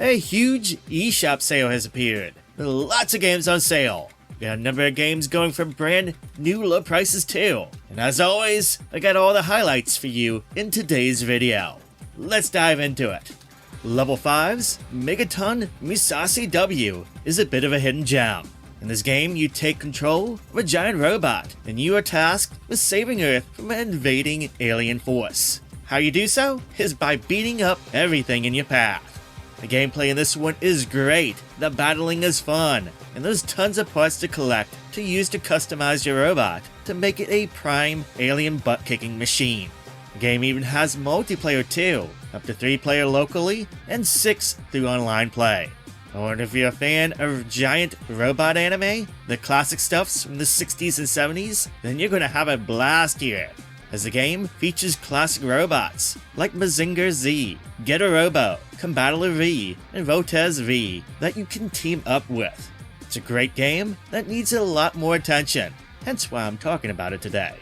A huge eShop sale has appeared, with lots of games on sale. We got a number of games going for brand new low prices too. And as always, I got all the highlights for you in today's video. Let's dive into it. Level 5's MEGATON MUSASHI W is a bit of a hidden gem. In this game, you take control of a giant robot, and you are tasked with saving Earth from an invading alien force. How you do so is by beating up everything in your path. The gameplay in this one is great, the battling is fun, and there's tons of parts to collect to use to customize your robot to make it a prime alien butt-kicking machine. The game even has multiplayer too, up to 3 player locally and 6 through online play. Or if you're a fan of giant robot anime, the classic stuffs from the 60s and 70s, then you're gonna have a blast here, as the game features classic robots like Mazinger Z, Getter Robo, Combattler V, and Votez V that you can team up with. It's a great game that needs a lot more attention, hence why I'm talking about it today.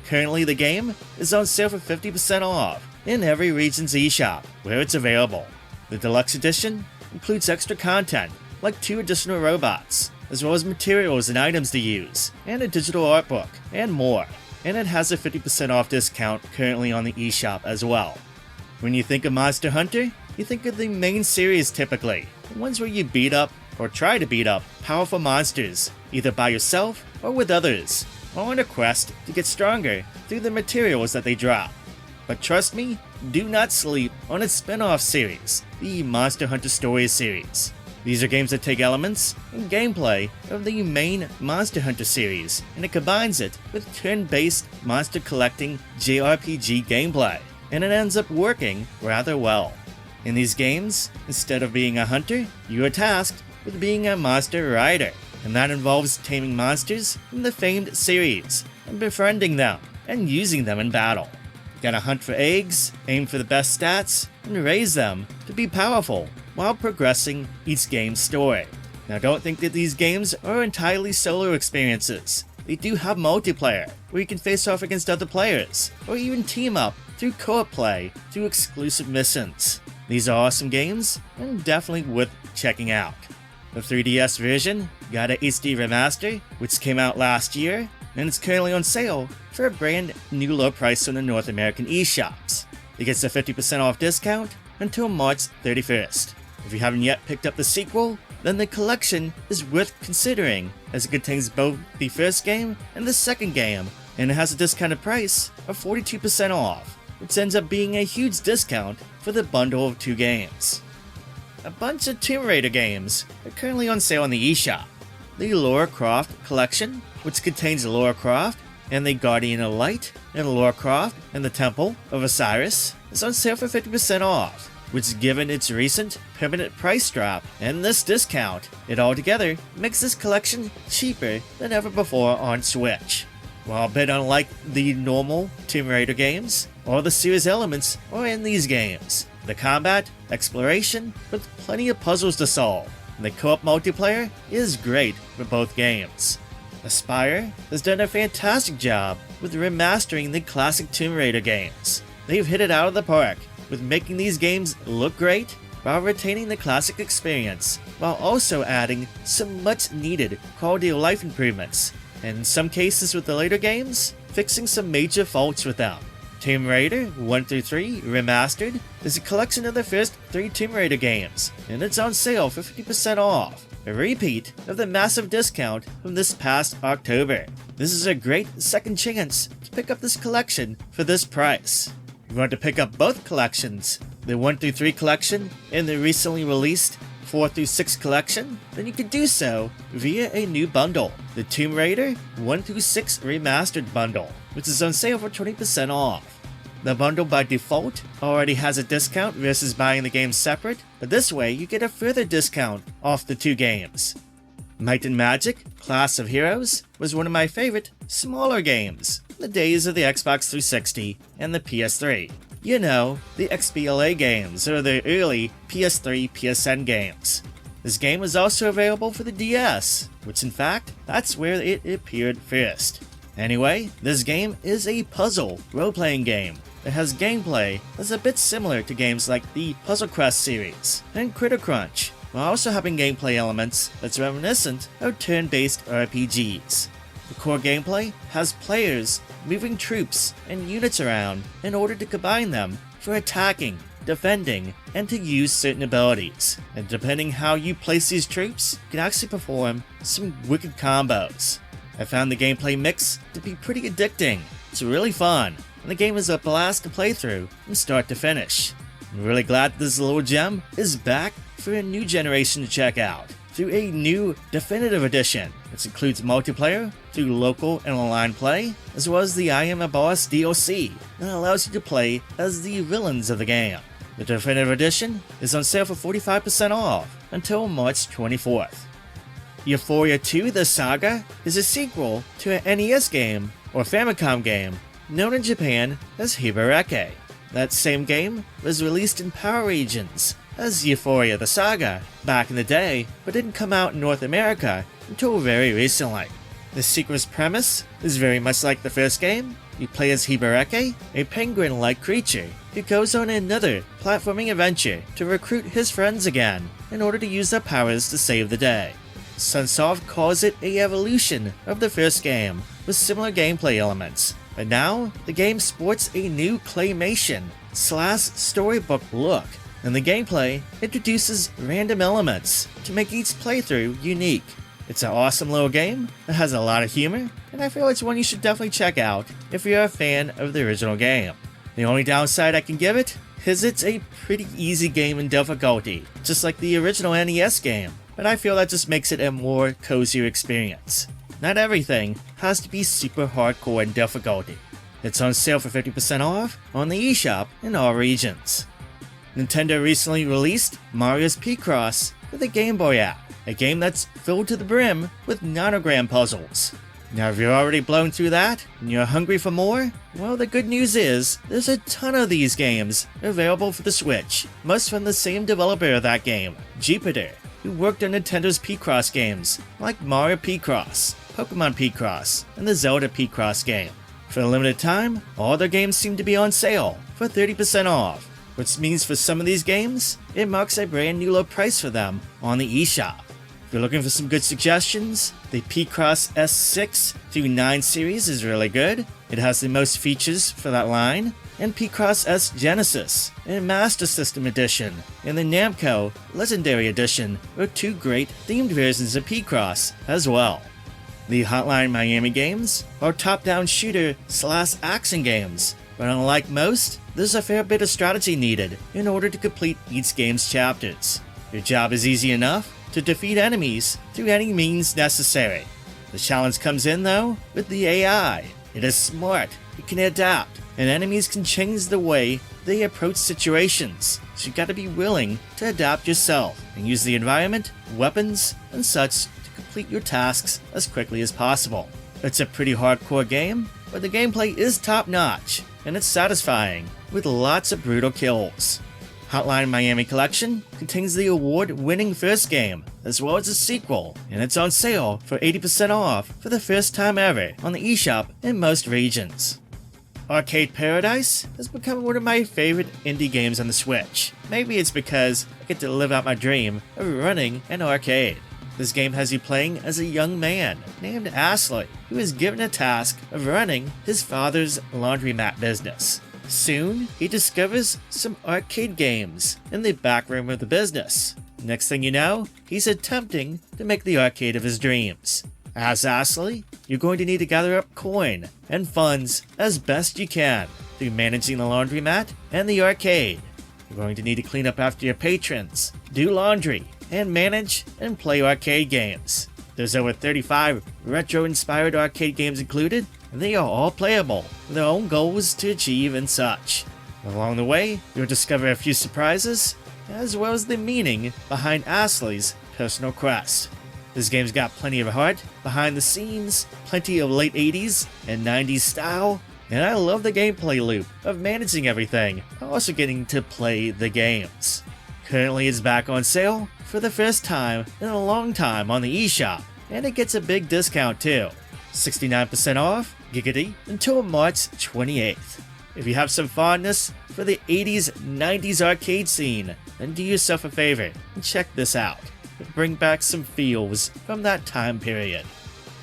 Currently the game is on sale for 50% off in every region's eShop where it's available. The deluxe edition includes extra content like 2 additional robots, as well as materials and items to use, and a digital art book, and more. And it has a 50% off discount currently on the eShop as well. When you think of Monster Hunter, you think of the main series typically, the ones where you beat up or try to beat up powerful monsters, either by yourself or with others, or on a quest to get stronger through the materials that they drop. But trust me, do not sleep on its spin-off series, the Monster Hunter Stories series. These are games that take elements and gameplay of the main Monster Hunter series, and it combines it with turn-based monster collecting JRPG gameplay, and it ends up working rather well. In these games, instead of being a hunter, you are tasked with being a monster rider, and that involves taming monsters from the famed series, and befriending them, and using them in battle. You gotta hunt for eggs, aim for the best stats, and raise them to be powerful while progressing each game's story. Now don't think that these games are entirely solo experiences. They do have multiplayer, where you can face off against other players, or even team up through co-op play through exclusive missions. These are awesome games, and definitely worth checking out. The 3DS version got a HD Remaster, which came out last year, and it's currently on sale for a brand new low price on the North American eShops. It gets a 50% off discount until March 31st. If you haven't yet picked up the sequel, then the collection is worth considering, as it contains both the first game and the second game, and it has a discounted price of 42% off, which ends up being a huge discount for the bundle of 2 games. A bunch of Tomb Raider games are currently on sale on the eShop. The Lara Croft collection, which contains Lara Croft and the Guardian of Light, and Lara Croft and the Temple of Osiris, is on sale for 50% off, which, given its recent permanent price drop and this discount, it altogether makes this collection cheaper than ever before on Switch. While a bit unlike the normal Tomb Raider games, all the series elements are in these games. The combat, exploration, with plenty of puzzles to solve, and the co-op multiplayer is great for both games. Aspyr has done a fantastic job with remastering the classic Tomb Raider games. They've hit it out of the park with making these games look great while retaining the classic experience, while also adding some much needed quality of life improvements, and in some cases with the later games, fixing some major faults with them. Tomb Raider 1 through 3 Remastered is a collection of the first 3 Tomb Raider games, and it's on sale for 50% off, a repeat of the massive discount from this past October. This is a great second chance to pick up this collection for this price. If you want to pick up both collections, the 1 through 3 collection and the recently released 4 through 6 collection, then you can do so via a new bundle, the Tomb Raider 1 through 6 Remastered bundle, which is on sale for 20% off. The bundle by default already has a discount versus buying the games separate, but this way you get a further discount off the 2 games. Might and Magic Class of Heroes was one of my favorite smaller games in the days of the Xbox 360 and the PS3. You know, the XBLA games, or the early PS3, PSN games. This game was also available for the DS, which in fact, that's where it appeared first. Anyway, this game is a puzzle role-playing game that has gameplay that's a bit similar to games like the Picross Series and Critter Crunch, while also having gameplay elements that's reminiscent of turn-based RPGs. The core gameplay has players moving troops and units around in order to combine them for attacking, defending, and to use certain abilities. And depending how you place these troops, you can actually perform some wicked combos. I found the gameplay mix to be pretty addicting. It's really fun, and the game is a blast to play through from start to finish. I'm really glad this little gem is back for a new generation to check out through a new definitive edition, which includes multiplayer through local and online play, as well as the I Am a Boss DLC that allows you to play as the villains of the game. The definitive edition is on sale for 45% off until March 24th. Ufouria 2 The Saga is a sequel to an NES game or Famicom game known in Japan as Hibareke. That same game was released in Power Regions as Ufouria The Saga back in the day, but didn't come out in North America until very recently. The sequel's premise is very much like the first game. You play as Hibareke, a penguin-like creature who goes on another platforming adventure to recruit his friends again in order to use their powers to save the day. Sunsoft calls it a evolution of the first game with similar gameplay elements, but now the game sports a new claymation / storybook look, and the gameplay introduces random elements to make each playthrough unique. It's an awesome little game that has a lot of humor, and I feel it's one you should definitely check out if you're a fan of the original game. The only downside I can give it is it's a pretty easy game in difficulty, just like the original NES game, but I feel that just makes it a more cozier experience. Not everything has to be super hardcore in difficulty. It's on sale for 50% off on the eShop in all regions. Nintendo recently released Mario's Picross for the Game Boy app, a game that's filled to the brim with nonogram puzzles. Now if you're already blown through that and you're hungry for more, well, the good news is there's a ton of these games available for the Switch, most from the same developer of that game, Jupiter, who worked on Nintendo's Picross games like Mario Picross, Pokemon Picross, and the Zelda Picross game. For a limited time, all their games seem to be on sale for 30% off, which means for some of these games, it marks a brand new low price for them on the eShop. If you're looking for some good suggestions, the Picross S6 through 9 series is really good. It has the most features for that line, and Picross S Genesis and Master System Edition and the Namco Legendary Edition are two great themed versions of Picross as well. The Hotline Miami games are top-down shooter / action games, but unlike most, there's a fair bit of strategy needed in order to complete each game's chapters. Your job is easy enough to defeat enemies through any means necessary. The challenge comes in though with the AI. It is smart, it can adapt, and enemies can change the way they approach situations, so you gotta be willing to adapt yourself and use the environment, weapons, and such to complete your tasks as quickly as possible. It's a pretty hardcore game, but the gameplay is top-notch, and it's satisfying, with lots of brutal kills. Hotline Miami Collection contains the award-winning first game, as well as a sequel, and it's on sale for 80% off for the first time ever on the eShop in most regions. Arcade Paradise has become one of my favorite indie games on the Switch. Maybe it's because I get to live out my dream of running an arcade. This game has you playing as a young man named Ashley, who is given a task of running his father's laundromat business. Soon, he discovers some arcade games in the back room of the business. Next thing you know, he's attempting to make the arcade of his dreams. As Ashley, you're going to need to gather up coin and funds as best you can through managing the laundromat and the arcade. You're going to need to clean up after your patrons, do laundry, and manage and play arcade games. There's over 35 retro-inspired arcade games included, and they are all playable, with their own goals to achieve and such. Along the way, you'll discover a few surprises, as well as the meaning behind Ashley's personal quest. This game's got plenty of heart behind the scenes, plenty of late 80s and 90s style, and I love the gameplay loop of managing everything, while also getting to play the games. Currently it's back on sale for the first time in a long time on the eShop, and it gets a big discount too. 69% off, giggity, until March 28th. If you have some fondness for the 80s, 90s arcade scene, then do yourself a favor and check this out. It'll bring back some feels from that time period.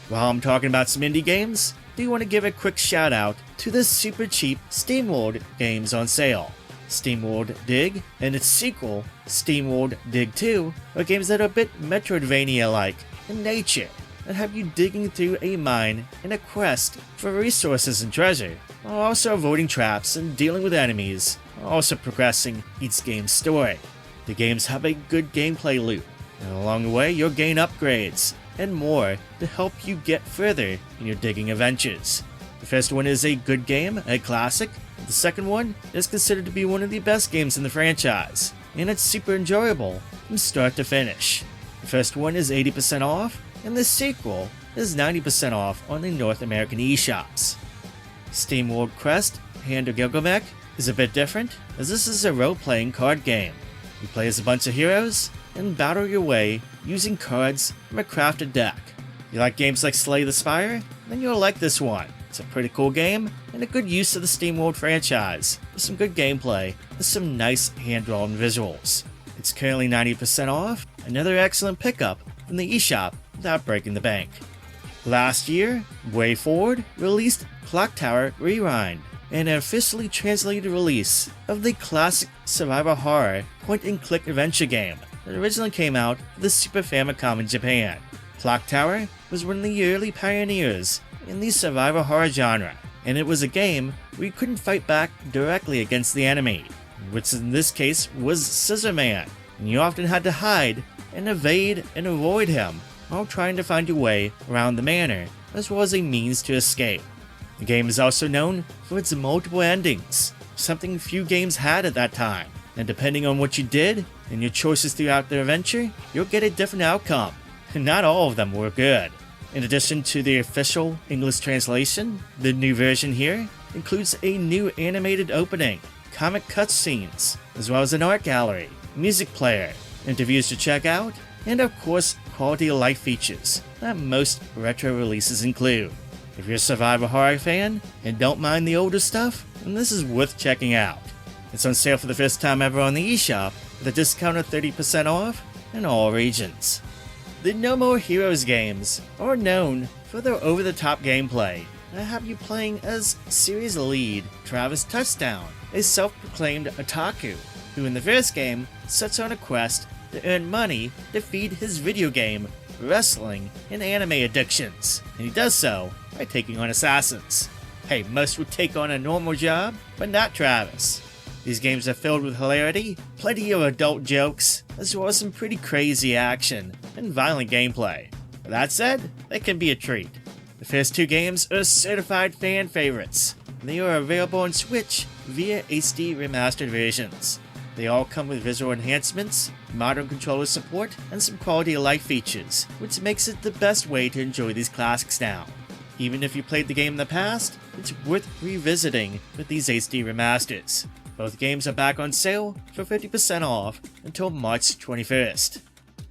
While I'm talking about some indie games, I do want to give a quick shout out to the super cheap SteamWorld games on sale. SteamWorld Dig and its sequel, SteamWorld Dig 2, are games that are a bit Metroidvania-like in nature and have you digging through a mine in a quest for resources and treasure, while also avoiding traps and dealing with enemies, while also progressing each game's story. The games have a good gameplay loop, and along the way you'll gain upgrades and more to help you get further in your digging adventures. The first one is a good game, a classic. The second one is considered to be one of the best games in the franchise, and it's super enjoyable from start to finish. The first one is 80% off, and the sequel is 90% off on the North American eShops. SteamWorld Quest Hand of Gilgamesh is a bit different, as this is a role-playing card game. You play as a bunch of heroes and battle your way using cards from a crafted deck. You like games like Slay the Spire? Then you'll like this one. It's a pretty cool game and a good use of the SteamWorld franchise, with some good gameplay and some nice hand-drawn visuals. It's currently 90% off, another excellent pickup from the eShop without breaking the bank. Last year, WayForward released Clock Tower Rewind, an officially translated release of the classic survival horror point-and-click adventure game that originally came out for the Super Famicom in Japan. Clock Tower was one of the early pioneers in the survival horror genre, and it was a game where you couldn't fight back directly against the enemy, which in this case was Scissor Man, and you often had to hide and evade and avoid him while trying to find your way around the manor, as well as a means to escape. The game is also known for its multiple endings, something few games had at that time, and depending on what you did and your choices throughout the adventure, you'll get a different outcome, and not all of them were good. In addition to the official English translation, the new version here includes a new animated opening, comic cutscenes, as well as an art gallery, music player, interviews to check out, and of course quality of life features that most retro releases include. If you're a survival horror fan and don't mind the older stuff, then this is worth checking out. It's on sale for the first time ever on the eShop with a discount of 30% off in all regions. The No More Heroes games are known for their over-the-top gameplay that have you playing as series lead Travis Touchdown, a self-proclaimed otaku, who in the first game sets on a quest to earn money to feed his video game, wrestling, and anime addictions, and he does so by taking on assassins. Hey, most would take on a normal job, but not Travis. These games are filled with hilarity, plenty of adult jokes, as well as some pretty crazy action and violent gameplay. With that said, they can be a treat. The first two games are certified fan favorites, and they are available on Switch via HD remastered versions. They all come with visual enhancements, modern controller support, and some quality of life features, which makes it the best way to enjoy these classics now. Even if you played the game in the past, it's worth revisiting with these HD remasters. Both games are back on sale for 50% off until March 21st.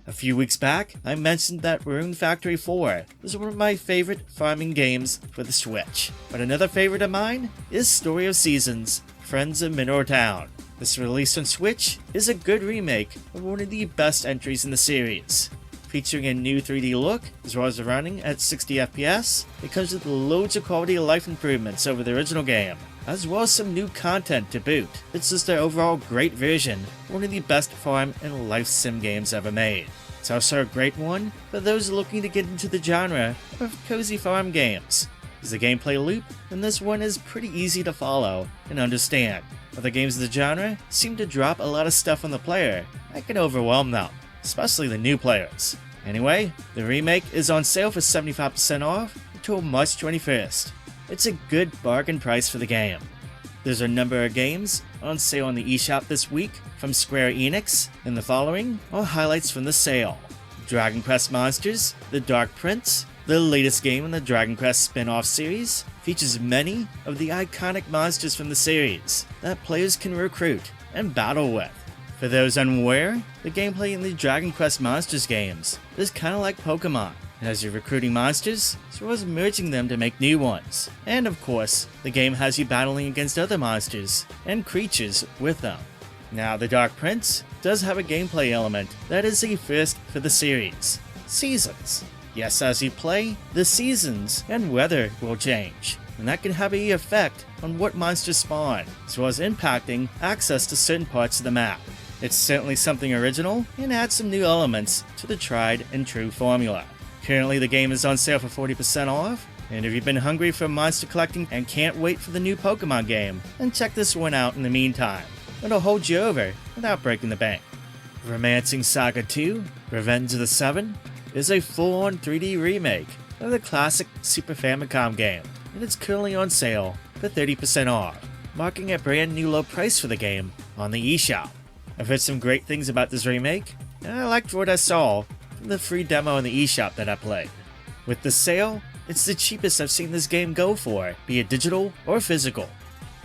A few weeks back, I mentioned that Rune Factory 4 was one of my favorite farming games for the Switch. But another favorite of mine is Story of Seasons, Friends of Mineral Town. This release on Switch is a good remake of one of the best entries in the series. Featuring a new 3D look, as well as running at 60 FPS, it comes with loads of quality of life improvements over the original game, as well as some new content to boot. It's just an overall great version, one of the best farm and life sim games ever made. It's also a great one for those looking to get into the genre of cozy farm games. As the gameplay loop, then this one is pretty easy to follow and understand. Other games of the genre seem to drop a lot of stuff on the player that can overwhelm them, especially the new players. Anyway, the remake is on sale for 75% off until March 21st. It's a good bargain price for the game. There's a number of games on sale on the eShop this week from Square Enix, and the following are highlights from the sale. Dragon Quest Monsters: The Dark Prince, the latest game in the Dragon Quest spin-off series, features many of the iconic monsters from the series that players can recruit and battle with. For those unaware, the gameplay in the Dragon Quest Monsters games is kinda like Pokemon. And as you're recruiting monsters, as well as merging them to make new ones. And of course, the game has you battling against other monsters and creatures with them. Now, the Dark Prince does have a gameplay element that is a first for the series: seasons. Yes, as you play, the seasons and weather will change, and that can have an effect on what monsters spawn, as well as impacting access to certain parts of the map. It's certainly something original and adds some new elements to the tried and true formula. Currently, the game is on sale for 40% off, and if you've been hungry for monster collecting and can't wait for the new Pokemon game, then check this one out in the meantime. It'll hold you over without breaking the bank. Romancing Saga 2: Revenge of the Seven is a full-on 3D remake of the classic Super Famicom game, and it's currently on sale for 30% off, marking a brand new low price for the game on the eShop. I've heard some great things about this remake, and I liked what I saw from the free demo in the eShop that I played. With the sale, it's the cheapest I've seen this game go for, be it digital or physical.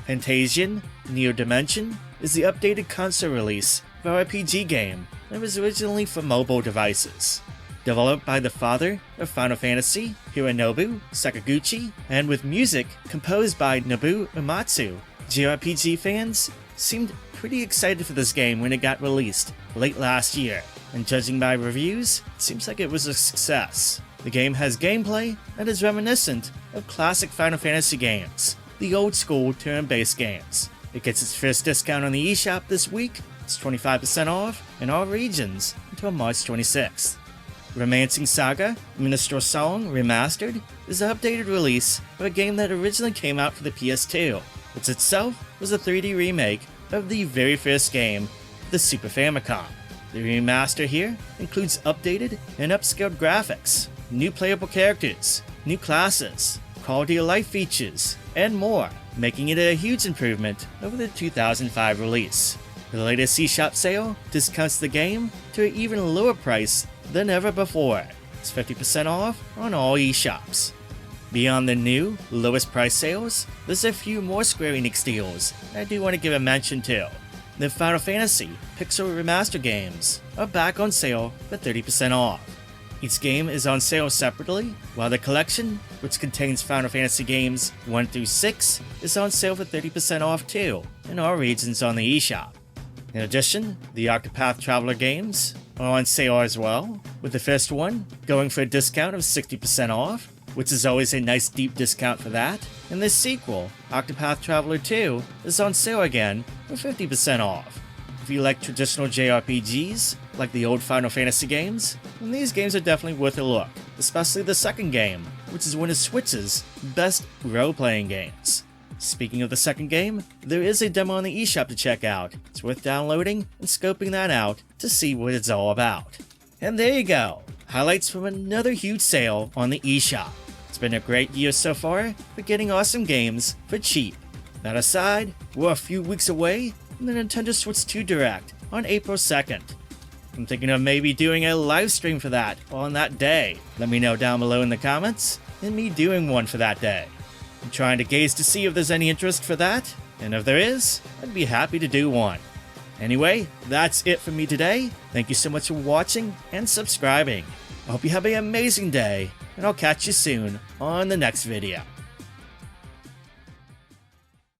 FANTASIAN Neo Dimension is the updated console release of our RPG game that was originally for mobile devices. Developed by the father of Final Fantasy, Hironobu Sakaguchi, and with music composed by Nobuo Uematsu, JRPG fans seemed pretty excited for this game when it got released late last year, and judging by reviews, it seems like it was a success. The game has gameplay that is reminiscent of classic Final Fantasy games, the old school turn-based games. It gets its first discount on the eShop this week. It's 25% off in all regions until March 26th. Romancing Saga: Minstrel Song Remastered is an updated release of a game that originally came out for the PS2, which itself was a 3D remake of the very first game, the Super Famicom. The remaster here includes updated and upscaled graphics, new playable characters, new classes, quality of life features, and more, making it a huge improvement over the 2005 release. The latest eShop sale discounts the game to an even lower price than ever before. It's 50% off on all eShops. Beyond the new, lowest price sales, there's a few more Square Enix deals I do want to give a mention to. The Final Fantasy Pixel Remaster games are back on sale for 30% off. Each game is on sale separately, while the collection, which contains Final Fantasy games 1 through 6, is on sale for 30% off too, in all regions on the eShop. In addition, the Octopath Traveler games are on sale as well, with the first one going for a discount of 60% off, which is always a nice deep discount for that, and the sequel, Octopath Traveler 2, is on sale again for 50% off. If you like traditional JRPGs, like the old Final Fantasy games, then these games are definitely worth a look, especially the second game, which is one of Switch's best role-playing games. Speaking of the second game, there is a demo on the eShop to check out. It's worth downloading and scoping that out to see what it's all about. And there you go, highlights from another huge sale on the eShop. It's been a great year so far for getting awesome games for cheap. That aside, we're a few weeks away from the Nintendo Switch 2 Direct on April 2nd. I'm thinking of maybe doing a live stream for that on that day. Let me know down below in the comments, and me doing one for that day. I'm trying to gauge to see if there's any interest for that, and if there is, I'd be happy to do one. Anyway, that's it for me today. Thank you so much for watching and subscribing. I hope you have an amazing day, and I'll catch you soon on the next video.